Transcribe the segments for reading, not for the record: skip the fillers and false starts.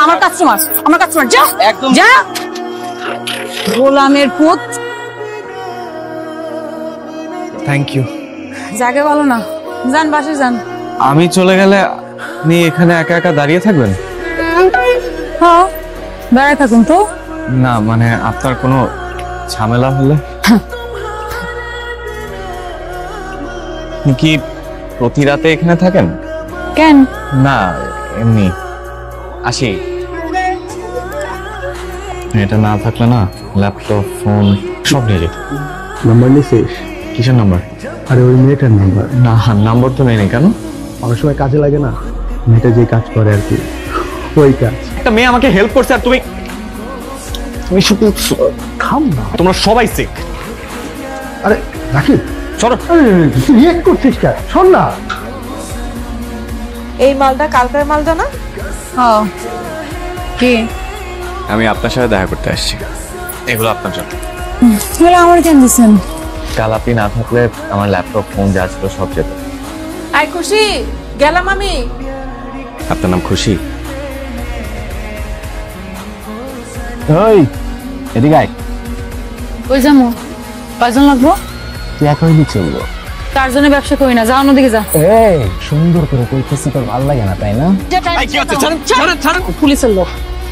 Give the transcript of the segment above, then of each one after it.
আমার কাস্টমার যা যা গোলামের পুত। Thank you. জায়গা ভালো না, যান বাসে যান। আমি চলে গেলে আপনি এখানে একা একা দাঁড়িয়ে থাকবেন? হ্যাঁ দাঁড়ায় থাকুন তো। না মানে আপনার কোনো ঝামেলা হলে? আপনি কি প্রতি রাতে এখানে থাকেন? কেন? না এমনি আসি। এটা না থাকলে না ল্যাপটপ ফোন সব নিয়ে যেত। নাম্বার নিছিস? কিসের নাম্বার? আরে ওই মেয়েটার নাম্বার। না নাম্বার তো নেই। কেন? অনেক সময় কাজে লাগে না, মেয়েটা যে কাজ করে আর কি, ওই কাজ। একটা মেয়ে আমাকে হেল্প করছে আর তুমি শুধু থাম না, তোমরা সবাই সিক। আরে রাকিব চলো। রিয়েক্ট করছিস কেন? শোন না, এই মালটা কালকের মালটা না? হ্যাঁ কি? আমি আপনার সাথে দেখা করতে আসছি। এগুলো আপনার জন্য। আমার কেন দিচ্ছেন? কাল আপনি না থাকলে আমার ল্যাপটপ ফোন যা ছিল সব যেত। আই খুশি, গেলাম আমি। আপনার নাম খুশি? ওই এদিকে আয়। ওই যাবো, কয়জন লাগবো? তুই একা হইলে চলবো। তার জন্য ব্যবসা করি না, যা অন্যদিকে যা। এই সুন্দর করে কইতেছি, তোর ভালো লাগে না তাই না? পুলিশের লোক।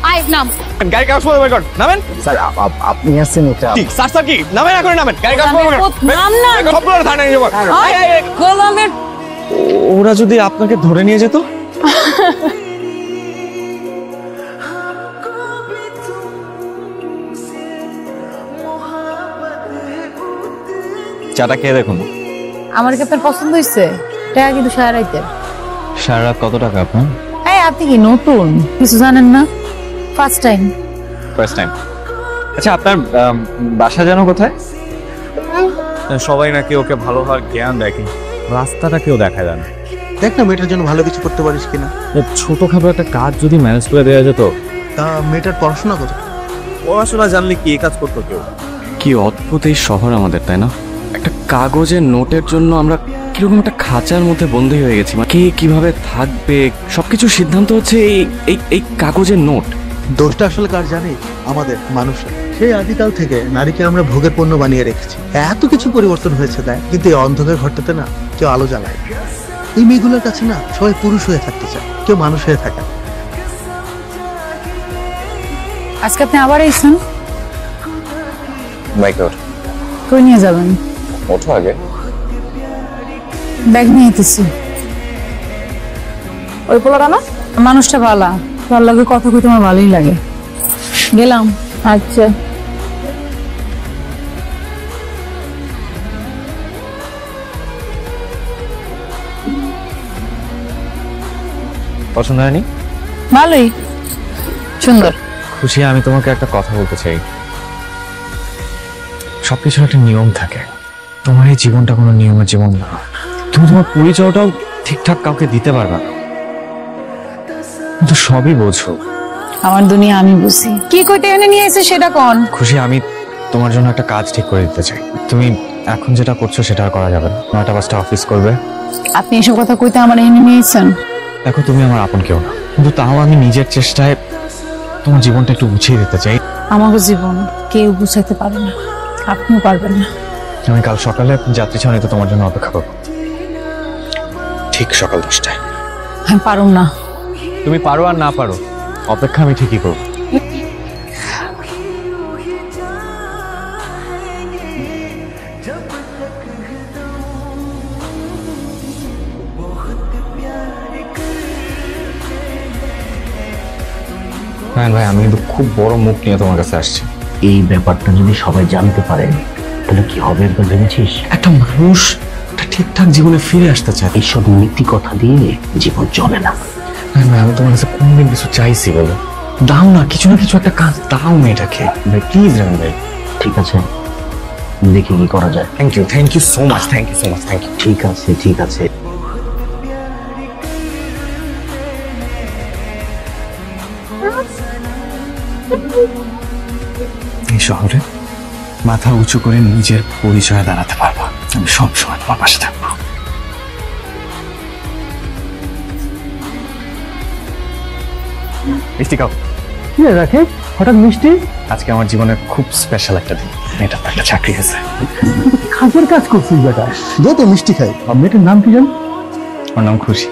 আয় নাম। গাড়ি কাগজ বের কর। নামেন। স্যার আপনি আসছেন এটা? ঠিক স্যার স্যার কি নামেন? এখন নামেন। গাড়ি কাগজ বের কর। নাম না। সবগুলো থানায় নিয়ে যাবো। গোলামের। ওরা যদি আপনাকে ধরে নিয়ে যেত? চাটা খেয়ে দেখুন। আমার কি আপনার পছন্দ হয়েছে? টাকা কিন্তু সারাইতে। সারা রাত কত টাকা আপনার? এই আপনি কি নতুন কিছু জানেন না? First time. First time. আচ্ছা আপনার বাসা যেন কোথায়? সবাই নাকি ওকে ভালো হওয়ার জ্ঞান দেখে, রাস্তাটা কেউ দেখা যায় না। দেখ না মেয়েটার জন্য ভালো কিছু করতে পারিস কিনা। ছোটখাটো একটা কাজ যদি ম্যানেজ করে দেওয়া যেত। তা মেয়েটার পড়াশোনা কত? পড়াশোনা জানলে কি কাজ করতো কেউ? কি অদ্ভুত এই শহর আমাদের, তাই না? একটা কাগজের নোটের জন্য আমরা কিরকম একটা খাঁচার মধ্যে বন্দী হয়ে গেছি। কে কিভাবে থাকবে সবকিছু সিদ্ধান্ত হচ্ছে এই কাগজের নোট। দোষটা আসলে কার জানিস? আমাদের মানুষের। সেই আদিকাল থেকে নারীকে আমরা ভোগের পণ্য বানিয়ে রেখেছি। এত কিছু পরিবর্তন হয়েছে দেয়, কিন্তু এই অন্ধকার ঘরটাতে না কেউ আলো জ্বালায়। এই মেয়েগুলোর কাছে না সবাই পুরুষ হয়ে থাকতে চায়, কেউ মানুষ হয়ে থাকে। আজকে আপনি আবার এসেছেন? বাইক ওঠ। কই নিয়ে যাবেন? ওঠো আগে। ব্যাগ নিয়ে যেতেছি। ওই পোলাটা না? মানুষটা ভালো, তার লাগে কথা কই তোমার ভালোই লাগে। গেলাম। আচ্ছা পছন্দ হয়নি? ভালোই, সুন্দর। খুশি, আমি তোমাকে একটা কথা বলতে চাই। সবকিছু একটা নিয়ম থাকে। তোমার এই জীবনটা কোনো নিয়মের জীবন না। তুমি তোমার পরিচয়টাও ঠিকঠাক কাউকে দিতে পারবে না, কিন্তু সবই বোঝো। আমার দুনিয়া আমি বুঝি। কি কইতে এনে নিয়ে এসে সেটা কোন? খুশি, আমি তোমার জন্য একটা কাজ ঠিক করে দিতে চাই। তুমি এখন যেটা করছো সেটা আর করা যাবে না। 9টা 5টা অফিস করবে। আপনি এসব কথা কইতে আমার এনে নিয়েছেন? দেখো তুমি আমার আপন কেউ না, কিন্তু তাও আমি নিজের চেষ্টায় তোমার জীবনটা একটু গুছিয়ে দিতে চাই। আমাকে জীবন কেউ বুঝাইতে পারে না, আপনিও পারবেন না। আমি কাল সকালে যাত্রী ছাউনিতে তোমার জন্য অপেক্ষা করবো, ঠিক সকাল 10টায়। আমি পারুম না। তুমি পারো আর না পারো, অপেক্ষা আমি ঠিকই করবো। হ্যাঁ ভাই, আমি কিন্তু খুব বড় মুখ নিয়ে তোমার কাছে আসছি। এই ব্যাপারটা যদি সবাই জানতে পারে তাহলে কি হবে একবার ভেবেছিস? একটা মানুষ একটা ঠিকঠাক জীবনে ফিরে আসতে চায়। এইসব নীতি কথা দিয়ে জীবন চলে না। হ্যাঁ ভাই, আমি তোমার কাছে কোনদিন কিছু চাইছি বলো? দাও না, কিছু না কিছু একটা কাজ দাও মেয়েটাকে ভাই, প্লিজ রান ভাই। ঠিক আছে, দেখি কি করা যায়। Thank you so much, thank you. ঠিক আছে ঠিক আছে। এই শহরে মাথা উঁচু করে নিজের পরিচয়ে দাঁড়াতে পারবো। আমি সবসময় তোমার পাশে থাকবো। মিষ্টি খাও। কি রাখে হঠাৎ মিষ্টি? আজকে আমার জীবনের খুব স্পেশাল একটা দিন, মেয়েটার তো একটা চাকরি হয়েছে। কাজের কাজ করছিস বেটা, দে তো মিষ্টি খাই। আর মেয়েটার নাম কি জান? ওর নাম খুশি।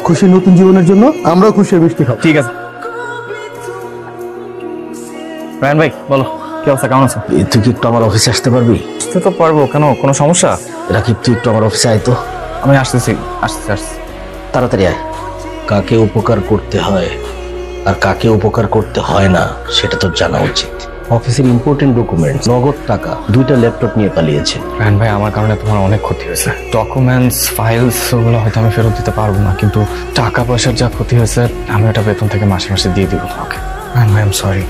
খুশির নতুন জীবনের জন্য আমরাও খুশির মিষ্টি খাও। ঠিক আছে। রায়ন ভাই বলো, কি অবস্থা, কেমন আছো? তুই কি একটু আমার অফিসে আসতে পারবি? আসতে তো পারবো, কেন, কোনো সমস্যা? রাকিব তুই একটু আমার অফিসে আয় তো। আমি আসতেছি আসতেছি। তাড়াতাড়ি আয়। কাকে উপকার করতে হয় আর কাকে উপকার করতে হয় না সেটা তোর জানা উচিত। অফিসের ইম্পর্টেন্ট ডকুমেন্ট, নগদ টাকা, 2টা ল্যাপটপ নিয়ে পালিয়েছে। রায়ন ভাই, আমার কারণে তোমার অনেক ক্ষতি হয়েছে। ডকুমেন্টস, ফাইলস, ওগুলো হয়তো আমি ফেরত দিতে পারবো না, কিন্তু টাকা পয়সার যা ক্ষতি হয়েছে আমি ওটা বেতন থেকে মাসে মাসে দিয়ে দিব তোমাকে। রায়ন ভাই, আই এম সরি।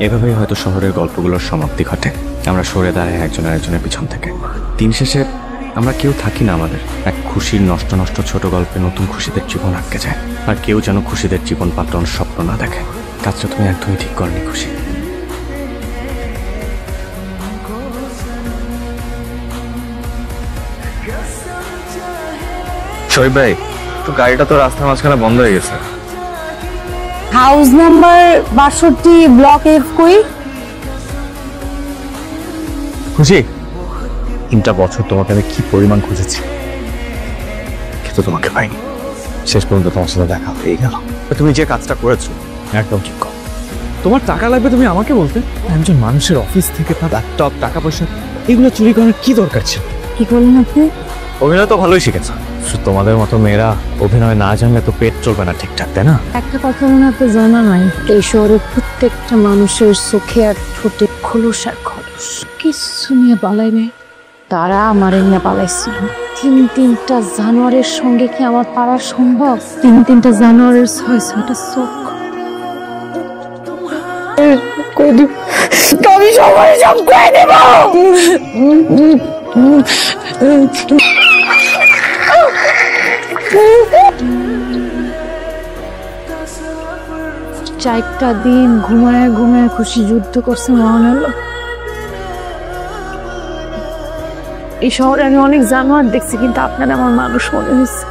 এভাবেই হয়তো শহরের গল্পগুলোর সমাপ্তি ঘটে। আমরা সরে দাঁড়াই একজন আরেকজনের পিছন থেকে। দিন শেষে আমরা কেউ থাকি না আমাদের। এক খুশির নষ্ট নষ্ট ছোট গল্পে নতুন খুশিদের জীবন আটকে যায়। আর কেউ যেন খুশিদের জীবন পাল্টানোর স্বপ্ন না দেখে। কাজটা তুমি একদমই ঠিক করনি খুশি। শোয়েব ভাই, তো গাড়িটা তো রাস্তার মাঝখানে বন্ধ হয়ে গেছে। হাউস নাম্বার 62 ব্লক এফ কই? খুশি, 3টা বছর তোমাকে আমি কি পরিমাণ খুঁজেছি, কিন্তু তোমাকে পাইনি। শেষ পর্যন্ত তোমার সাথে দেখা হয়ে গেল। তুমি যে কাজটা করেছো একদম ঠিক কর। তোমার টাকা লাগবে তুমি আমাকে বলতে। একজন মানুষের অফিস থেকে তার ল্যাপটপ, টাকা পয়সা এগুলো চুরি করার কি দরকার ছিল? কি করলেন আপনি? অভিনয় তো ভালোই শিখেছ। তোমাদের মতো মেয়েরা অভিনয় না জানলে তো পেট চলবে না ঠিকঠাক, তাই না? একটা কথা মনে তো জানা নাই, এই শহরের প্রত্যেকটা মানুষের চোখে আর ঠোঁটে খোলস আর খরচ, কিছু নিয়ে পালাই নেই। তারা আমারে নিয়ে পালাইছিল। 3টা জানোয়ারের সঙ্গে কি আমার পারা সম্ভব? 3টা জানোয়ারের 6টা চোখ। আমি সবাই সব করে দেব। চারটা দিন ঘুমায় ঘুমায় খুশি যুদ্ধ করছে মহান আল্লাহ। এই শহরে আমি অনেক জানোয়ার দেখছি, কিন্তু আপনার আমার মানুষ মনে হয়েছে।